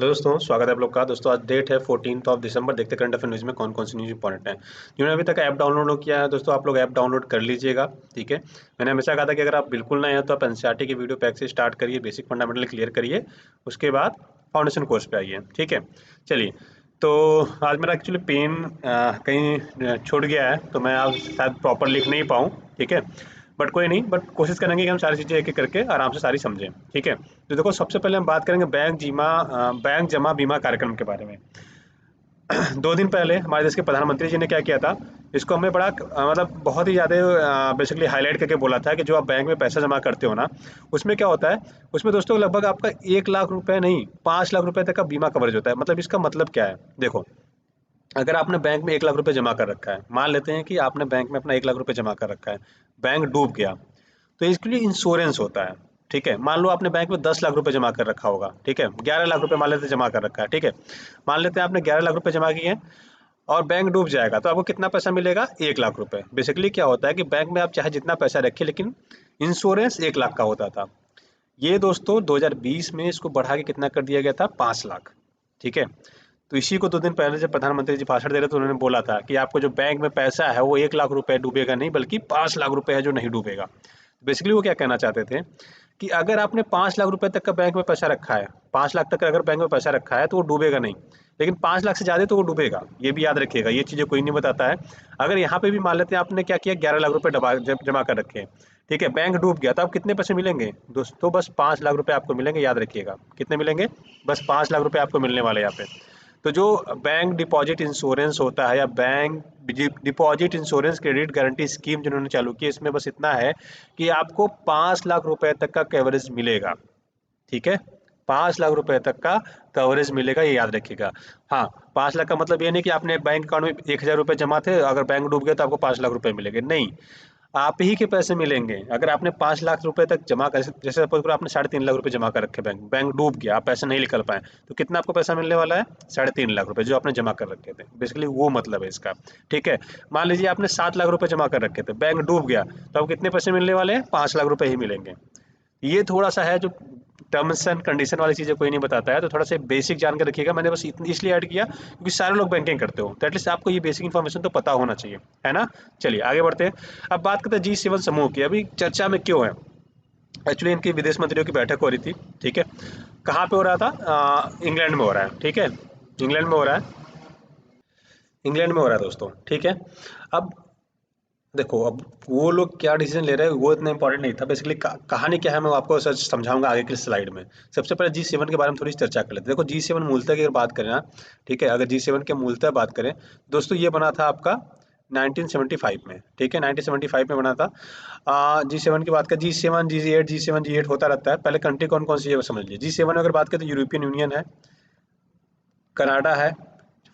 Hello दोस्तों, स्वागत है आप लोग का। दोस्तों आज डेट है 14 दिसंबर। देखते करंट अफेयर न्यूज़ में कौन कौन सी न्यूज़ इंपॉर्टेंट है। जिन्होंने अभी तक ऐप डाउनलोड किया है दोस्तों, आप लोग ऐप डाउनलोड कर लीजिएगा। ठीक है, मैंने हमेशा कहा था कि अगर आप बिल्कुल नए हैं तो आप एनसीईआरटी की वीडियो पैक से स्टार्ट करिए, बेसिक फंडामेंटल क्लियर करिए, उसके बाद फाउंडेशन कोर्स पे आइए। ठीक है, चलिए। तो आज मेरा एक्चुअली पेन कहीं छूट गया है, तो मैं आज शायद प्रॉपर लिख नहीं पाऊँ। ठीक है, बट कोई नहीं, बट कोशिश करेंगे कि हम सारी चीज़ें एक एक करके आराम से सारी समझें। ठीक है, तो देखो सबसे पहले हम बात करेंगे बैंक जमा बीमा कार्यक्रम के बारे में। 2 दिन पहले हमारे देश के प्रधानमंत्री जी ने क्या किया था, इसको हमें बड़ा मतलब बहुत ही ज़्यादा बेसिकली हाईलाइट करके बोला था कि जो आप बैंक में पैसा जमा करते हो ना, उसमें क्या होता है, उसमें दोस्तों लगभग आपका 1 लाख रुपए नहीं, 5 लाख रुपए तक का बीमा कवरेज होता है। मतलब इसका मतलब क्या है, देखो, अगर आपने बैंक में 1 लाख रुपए जमा कर रखा है, मान लेते हैं कि आपने बैंक में अपना 1 लाख रुपए जमा कर रखा है, बैंक डूब गया, तो इसके लिए इंश्योरेंस होता है। ठीक है, मान लो आपने बैंक में 10 लाख रुपए जमा कर रखा होगा। ठीक है, 11 लाख रुपए मान लेते हैं जमा कर रखा है। ठीक है, मान लेते हैं आपने 11 लाख रुपए जमा किए हैं और बैंक डूब जाएगा, तो आपको कितना पैसा मिलेगा? 1 लाख रुपए। बेसिकली क्या होता है कि बैंक में आप चाहे जितना पैसा रखिए, लेकिन इंश्योरेंस 1 लाख का होता था। ये दोस्तों 2020 में इसको बढ़ा के कितना कर दिया गया था? 5 लाख। ठीक है, तो इसी को 2 दिन पहले जब प्रधानमंत्री जी भाषण दे रहे थे, तो उन्होंने बोला था कि आपको जो बैंक में पैसा है वो 1 लाख रुपए डूबेगा नहीं, बल्कि 5 लाख रुपए है जो नहीं डूबेगा। बेसिकली वो क्या कहना चाहते थे कि अगर आपने 5 लाख रुपए तक का बैंक में पैसा रखा है, 5 लाख तक का अगर बैंक में पैसा रखा है तो वो डूबेगा नहीं, लेकिन 5 लाख से ज़्यादा तो वो डूबेगा। ये भी याद रखिएगा, ये चीज़ें कोई नहीं बताता है। अगर यहाँ पे भी मान लेते हैं आपने क्या किया, 11 लाख रुपए जमा कर रखे हैं। ठीक है, बैंक डूब गया, तो आप कितने पैसे मिलेंगे दोस्तों? बस 5 लाख रुपए आपको मिलेंगे। याद रखिएगा, कितने मिलेंगे? बस 5 लाख रुपए आपको मिलने वाले हैं यहाँ पे। तो जो बैंक डिपॉजिट इंश्योरेंस होता है, या bank deposit insurance credit guarantee scheme जिन्होंने चालू की है, इसमें बस इतना है कि आपको 5 लाख रुपए तक का कवरेज मिलेगा। ठीक है, 5 लाख रुपए तक का कवरेज मिलेगा, ये याद रखिएगा। हाँ, 5 लाख का मतलब ये नहीं कि आपने बैंक अकाउंट में 1,000 रुपए जमा थे, अगर बैंक डूब गया तो आपको 5 लाख रुपए मिलेंगे, नहीं। आप ही के पैसे मिलेंगे। अगर आपने 5 लाख रुपए तक जमा कर, जैसे सपोज करो आपने 3.5 लाख रुपए जमा कर रखे, बैंक बैंक डूब गया, आप पैसे नहीं निकल पाए, तो कितना आपको पैसा मिलने वाला है? 3.5 लाख रुपए जो आपने जमा कर रखे थे। बेसिकली वो मतलब है इसका। ठीक है, मान लीजिए आपने 7 लाख रुपए जमा कर रखे थे, बैंक डूब गया, तो आपको कितने पैसे मिलने वाले हैं? 5 लाख रुपए ही मिलेंगे। ये थोड़ा सा है जो टर्म्स एंड कंडीशन वाली चीज़ें कोई नहीं बताता है, तो थोड़ा सा बेसिक जान के रखिएगा। मैंने बस इतनी इसलिए ऐड किया क्योंकि सारे लोग बैंकिंग करते हो, तो एटलीस्ट आपको ये बेसिक इन्फॉर्मेशन तो पता होना चाहिए, है ना। चलिए आगे बढ़ते हैं। अब बात करते हैं G7 समूह की। अभी चर्चा में क्यों है? एक्चुअली इनकी विदेश मंत्रियों की बैठक हो रही थी। ठीक है, कहाँ पे हो रहा था? इंग्लैंड में हो रहा है। ठीक है, इंग्लैंड में हो रहा है, इंग्लैंड में हो रहा है दोस्तों। ठीक है, अब देखो, अब वो लोग क्या डिसीजन ले रहे हैं वो इतना इंपॉर्टेंट नहीं था। बेसिकली कहानी क्या है, मैं आपको सच समझाऊंगा आगे की स्लाइड में। सबसे पहले G7 के बारे में थोड़ी सी चर्चा कर लेते हैं। देखो, G7 मूलतः की अगर बात करें ना, ठीक है, अगर G7 के मूलतः बात करें दोस्तों, ये बना था आपका 1975 में। ठीक है, 1975 में बना था। G7 की बात करें, G7 G8 होता रहता है। पहले कंट्री कौन कौन सी है वो समझ लीजिए। G7 में अगर बात करें तो यूरोपियन यूनियन है, कनाडा है,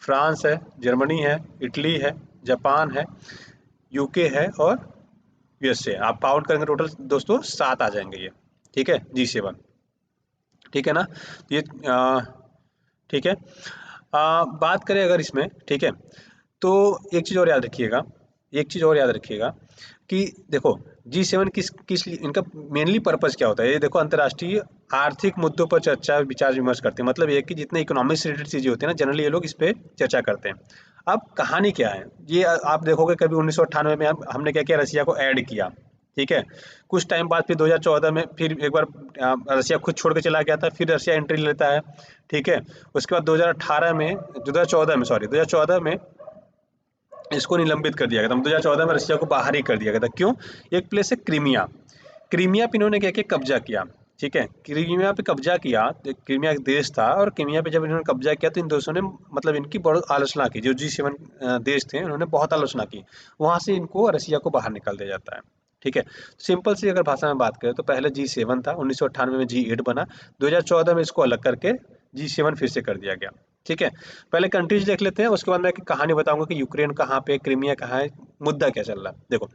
फ्रांस है, जर्मनी है, इटली है, जापान है, यूके है और यूएसए। आप काउंट करेंगे टोटल दोस्तों 7 आ जाएंगे ये। ठीक है, G7। ठीक है ना, ये ठीक है। बात करें अगर इसमें, ठीक है, तो एक चीज़ और याद रखिएगा, एक चीज़ और याद रखिएगा कि देखो, G7 किस किस लिए, इनका मेनली पर्पस क्या होता है? ये देखो, अंतर्राष्ट्रीय आर्थिक मुद्दों पर चर्चा विचार विमर्श करते हैं। मतलब ये कि जितने इकोनॉमिक से रिलेटेड चीज़ें होती है ना, जनरली ये लोग इस पे चर्चा करते हैं। अब कहानी क्या है, ये आप देखोगे कभी 1998 में हमने क्या किया, रसिया को ऐड किया। ठीक है, कुछ टाइम बाद फिर 2014 में फिर एक बार रसिया खुद छोड़ के चला गया था, फिर रसिया एंट्री लेता है। ठीक है, उसके बाद 2018 में, 2014 में, सॉरी 2014 में इसको निलंबित कर दिया गया था। 2014 में रसिया को बाहर ही कर दिया गया था। क्यों? एक प्लेस है क्रीमिया, क्रीमिया पे इन्होंने क्या किया, कब्जा किया। ठीक है, क्रीमिया पे कब्जा किया, तो क्रीमिया एक देश था, और क्रीमिया पे जब इन्होंने कब्जा किया तो इन देशों ने मतलब इनकी बहुत आलोचना की। जो G7 देश थे उन्होंने बहुत आलोचना की। वहां से इनको, रसिया को बाहर निकाल दिया जाता है। ठीक है, सिंपल सी अगर भाषा में बात करें तो पहले G7 था, 1998 में G8 बना, 2014 में इसको अलग करके G7 फिर से कर दिया गया। ठीक है, पहले कंट्रीज देख लेते हैं, उसके बाद मैं एक कहानी बताऊंगा कि यूक्रेन कहाँ पे, क्रीमिया कहाँ है, मुद्दा क्या चल रहा है। देखो,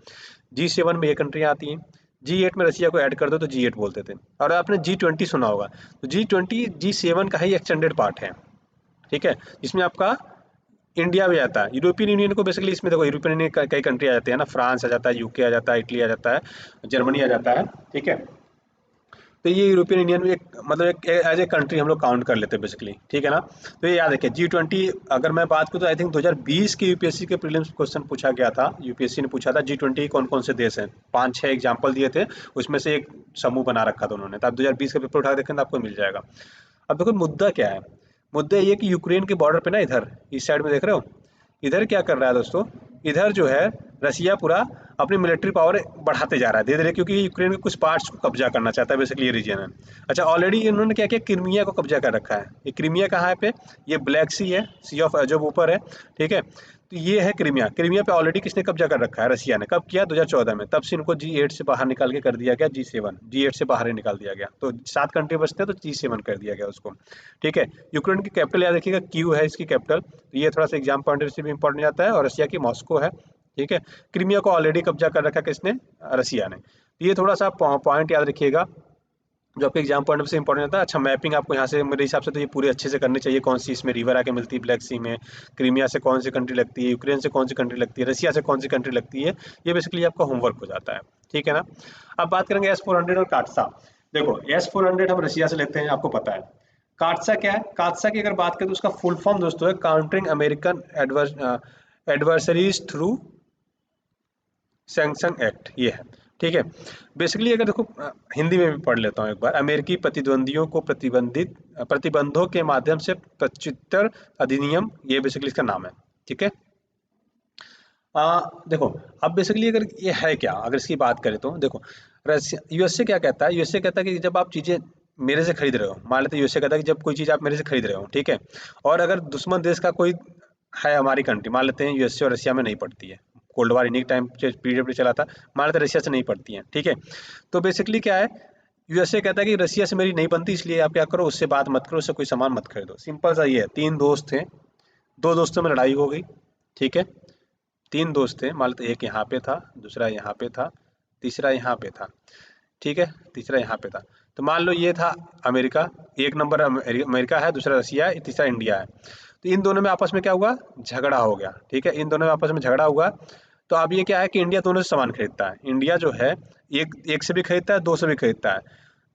G7 में ये कंट्रियाँ आती हैं, G8 में रसिया को ऐड कर दो तो G8 बोलते थे। और आपने G20 सुना होगा, तो G20 G7 का ही एक्सटेंडेड पार्ट है। ठीक है, जिसमें आपका इंडिया भी आता है। यूरोपियन यूनियन को बेसिकली इसमें देखो, यूरोपियन यूनियन कई कंट्री आ जाती है ना, फ्रांस आ जाता है, यूके आ जाता है, इटली आ जाता है, जर्मनी आ जाता है। ठीक है, तो ये यूरोपियन यूनियन में एक मतलब एक एज ए कंट्री हम लोग काउंट कर लेते हैं बेसिकली, ठीक है ना। तो ये याद रखिए G20, अगर मैं बात करूँ तो आई थिंक 2020 के यूपीएससी के प्रीलिम्स क्वेश्चन पूछा गया था, यूपीएससी ने पूछा था G20 कौन कौन से देश हैं, 5-6 एग्जाम्पल दिए थे, उसमें से एक समूह बना रखा था उन्होंने। तो आप 2020 का पेपर उठा के देखें तो आपको मिल जाएगा। अब देखो मुद्दा क्या है, मुद्दा ये कि यूक्रेन के बॉर्डर पे ना, इधर इस साइड में देख रहे हो, इधर क्या कर रहा है दोस्तों, इधर जो है रसिया पूरा अपनी मिलिट्री पावर बढ़ाते जा रहा है धीरे धीरे, क्योंकि यूक्रेन के कुछ पार्ट्स को कब्जा करना चाहता है, बेसिकली ये रीजन है। अच्छा, ऑलरेडी इन्होंने क्या किया, क्रीमिया को कब्जा कर रखा है। ये क्रीमिया कहाँ है पे, ये ब्लैक सी है, सी ऑफ अजब ऊपर है, ठीक है। तो ये है क्रीमिया, क्रीमिया पे ऑलरेडी किसने कब्जा कर रखा है, रसिया ने। कब किया, 2014 में। तब से इनको G8 से बाहर निकाल के कर दिया गया G7, G8 से बाहर ही निकाल दिया गया, तो 7 कंट्री बचते हैं तो G7 कर दिया गया उसको, ठीक है। यूक्रेन की कैपिटल याद रखिएगा, क्यू है इसकी कैपिटल, तो ये थोड़ा सा एग्जाम पॉइंट से भी इंपॉर्टेंट जाता है। और रसिया की मॉस्को है, ठीक है। क्रीमिया को ऑलरेडी कब्जा कर रखा किसने, रसिया ने। तो ये थोड़ा सा पॉइंट याद रखिएगा जो आपके एग्जाम पॉइंट से इंपॉर्टेंट होता है। अच्छा, मैपिंग आपको यहाँ से मेरे हिसाब से तो ये पूरी अच्छे से करनी चाहिए, कौन सी इसमें रिवर आके मिलती है ब्लैक सी में, क्रीमिया से कौन सी कंट्री लगती है, यूक्रेन से कौन सी कंट्री लगती है, रसिया से कौन सी कंट्री लगती है, ये बेसिकली आपका होमवर्क हो जाता है, ठीक है ना। अब बात करेंगे S-400 और काटसा। देखो S-400 हम रसिया से लेते हैं, आपको पता है। काटसा क्या है, काटसा की अगर बात करें तो उसका फुल फॉर्म दोस्तों है countering American adversaries through sanction act, ये है, ठीक है। बेसिकली अगर देखो हिंदी में भी पढ़ लेता हूँ एक बार, अमेरिकी प्रतिद्वंदियों को प्रतिबंधों के माध्यम से प्रत्युत्तर अधिनियम, ये बेसिकली इसका नाम है, ठीक है। देखो, अब बेसिकली अगर ये है क्या, अगर इसकी बात करें तो देखो, रसिया यूएसए क्या कहता है, यूएसए कहता है कि जब आप चीजें मेरे से खरीद रहे हो, मान लेते यूएसए कहता है कि जब कोई चीज आप मेरे से खरीद रहे हो, ठीक है, और अगर दुश्मन देश का कोई है हमारी कंट्री, मान लेते हैं यूएसए और रशिया में नहीं पड़ती है, कोल्ड वार इन्हीं टाइम पीरियड पे चला था, मान लेते हैं रशिया से नहीं पड़ती है, ठीक है। तो बेसिकली क्या है, यूएसए कहता है कि रशिया से मेरी नहीं बनती, इसलिए आप क्या करो, उससे बात मत करो, उससे कोई सामान मत खरीदो। सिंपल सा ये है, 3 दोस्त थे, 2 दोस्तों में लड़ाई हो गई, ठीक है। 3 दोस्त थे, मान लेते एक यहाँ पे था, दूसरा यहाँ पे था, तीसरा यहाँ पे था, ठीक है, तीसरा यहाँ पे था। तो मान लो ये था अमेरिका, एक नंबर अमेरिका है, दूसरा रसिया है, तीसरा इंडिया है। तो इन दोनों में आपस में क्या हुआ, झगड़ा हो गया, ठीक है, इन दोनों में आपस में झगड़ा हुआ। तो अब ये क्या है कि इंडिया दोनों से सामान खरीदता है, इंडिया जो है एक एक से भी खरीदता है, 2 से भी खरीदता है।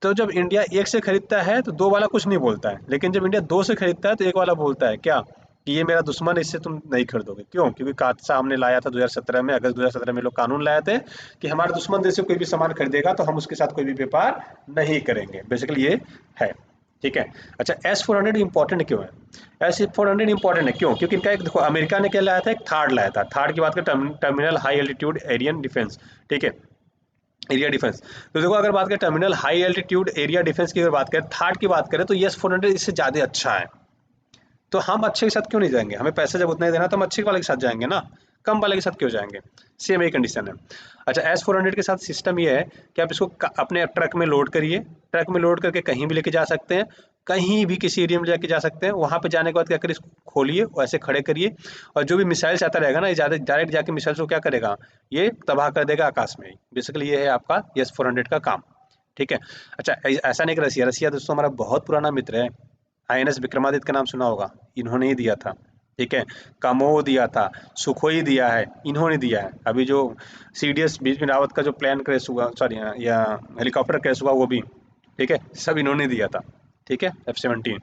तो जब इंडिया एक से खरीदता है तो 2 वाला कुछ नहीं बोलता है, लेकिन जब इंडिया 2 से खरीदता है तो एक वाला बोलता है क्या, कि ये मेरा दुश्मन है, इससे तुम नहीं खरीदोगे। क्यों, क्योंकि कादसा हमने लाया था 2017 में, अगस्त 2017 में लोग कानून लाए थे कि हमारे दुश्मन देश से कोई भी सामान खरीदेगा तो हम उसके साथ कोई भी व्यापार नहीं करेंगे, बेसिकली ये है, ठीक है। अच्छा, S-400 इंपॉर्टेंट क्यों है, S-400 इंपॉर्टेंट है क्यों, क्योंकि इनका एक देखो, अमेरिका ने क्या लाया था, एक थार्ड लाया था, थार्ड की बात करें terminal high altitude area defence, ठीक है, एरिया डिफेंस। तो देखो अगर बात करें terminal high altitude area defence की, अगर बात करें थार्ड की बात करें, तो S-400 इससे ज़्यादा अच्छा है। तो हम अच्छे के साथ क्यों नहीं जाएंगे, हमें पैसे जब उतना ही देना तो हम अच्छे वाले के साथ जाएंगे ना, कम वाले के साथ क्यों जाएंगे, सेम यही कंडीशन है। अच्छा, S-400 के साथ सिस्टम ये है कि आप इसको अपने ट्रक में लोड करिए, ट्रक में लोड करके कहीं भी लेके जा सकते हैं, कहीं भी किसी एरिया में जाके जा सकते हैं। वहां पे जाने के बाद क्या करिए, इसको खोलिए और ऐसे खड़े करिए, और जो भी मिसाइल आता रहेगा ना, ये डायरेक्ट जाके मिसाइल को क्या करेगा, ये तबाह कर देगा आकाश में ही। बेसिकली ये है आपका S-400 का काम, ठीक है। अच्छा, ऐसा नहीं कि रसिया, रसिया दोस्तों हमारा बहुत पुराना मित्र है, INS विक्रमादित्य का नाम सुना होगा, इन्होंने ही दिया था, ठीक है। कामो दिया था, सुखोई दिया है, इन्होंने दिया है। अभी जो CDS बिपिन रावत का जो प्लान क्रैश हुआ, सॉरी, या हेलीकॉप्टर क्रैश हुआ, वो भी, ठीक है, सब इन्होंने दिया था, ठीक है, F-17।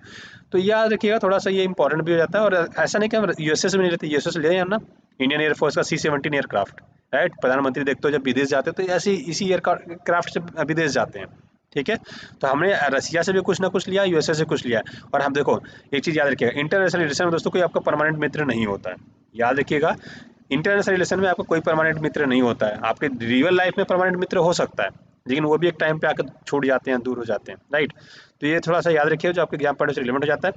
तो याद रखिएगा, थोड़ा सा ये इंपॉर्टेंट भी हो जाता है। और ऐसा नहीं कि हम यूएसए से भी नहीं लेते, यूएसए से ले हम ना, इंडियन एयरफोर्स का C-17 एयरक्राफ्ट, राइट। प्रधानमंत्री देखते हो जब विदेश जाते हैं तो ऐसे इसी एयरक्राफ्ट से विदेश जाते हैं, ठीक है। तो हमने रसिया से भी कुछ ना कुछ लिया, यूएसए से कुछ लिया। और हम देखो, एक चीज़ याद रखिएगा, इंटरनेशनल रिलेशन में दोस्तों कोई आपका परमानेंट मित्र नहीं होता है, याद रखिएगा। इंटरनेशनल रिलेशन में आपका कोई परमानेंट मित्र नहीं होता है, आपके रियल लाइफ में परमानेंट मित्र हो सकता है, लेकिन वो भी एक टाइम पे आकर छूट जाते हैं, दूर हो जाते हैं, राइट। तो ये थोड़ा सा याद रखिए, जो आपके एग्जाम पढ़ने से रिलेवेंट हो जाता है।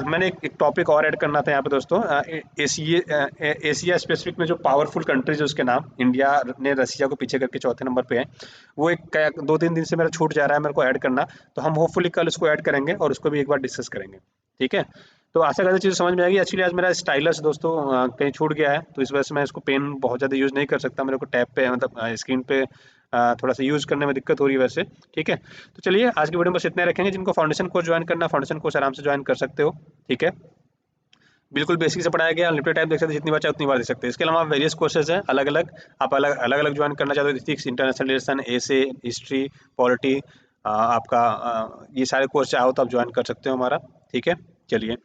मैंने एक टॉपिक और ऐड करना था यहाँ पे दोस्तों, एशिया स्पेसिफिक में जो पावरफुल कंट्रीज है उसके नाम, इंडिया ने रसिया को पीछे करके चौथे नंबर पे है। वो एक 2-3 दिन से मेरा छूट जा रहा है मेरे को ऐड करना, तो हम होपफुली कल उसको ऐड करेंगे और उसको भी एक बार डिस्कस करेंगे, ठीक है। तो आशा करते चीज़ समझ में आएगी। एक्चुअली आज मेरा स्टाइलस दोस्तों कहीं छूट गया है, तो इस वजह से मैं इसको पेन बहुत ज़्यादा यूज़ नहीं कर सकता, मेरे को टैब पे मतलब स्क्रीन पे थोड़ा सा यूज़ करने में दिक्कत हो रही है वैसे, ठीक है। तो चलिए आज की वीडियो में बस इतना ही रखेंगे। जिनको फाउंडेशन कोर्स ज्वाइन करना, फाउंडेशन कोर्स आराम से ज्वाइन कर सकते हो, ठीक है। बिल्कुल बेसिक से पढ़ाया गया, अनलिमिटेड टाइम देख सकते हैं, जितनी बार चाहे उतनी बार देख सकते हैं। इसके अलावा वेरियस कोर्सेज हैं अलग अलग, आप अलग अलग ज्वाइन करना चाहते हो, इंटरनेशनल रिलेशन, एसे, हिस्ट्री, पॉलिटी, आपका ये सारे कोर्स चाहो तो आप ज्वाइन कर सकते हो हमारा, ठीक है। चलिए,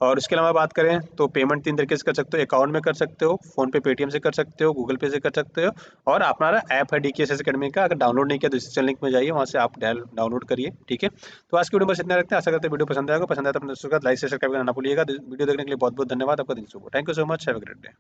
और इसके अलावा बात करें तो पेमेंट 3 तरीके से कर सकते हो, अकाउंट में कर सकते हो, फ़ोनपे, पेटीएम से कर सकते हो, गूगल पे से कर सकते हो, और हमारा ऐप है डीकेएसएस अकेडमी का, अगर डाउनलोड नहीं किया तो डिस्क्रिप्शन लिंक में जाइए, वहाँ से आप डाउनलोड करिए, ठीक है। तो आज की वीडियो बस इतना रखते हैं, आशा करते हैं वीडियो पसंद आएगा। पसंद आया तो अपने दोस्तों के साथ लाइक से सब्सक्राइब करना ना भूलिएगा। वीडियो देखने के लिए बहुत बहुत धन्यवाद, आपका दिन शुभ हो। Thank you so much, have a great day.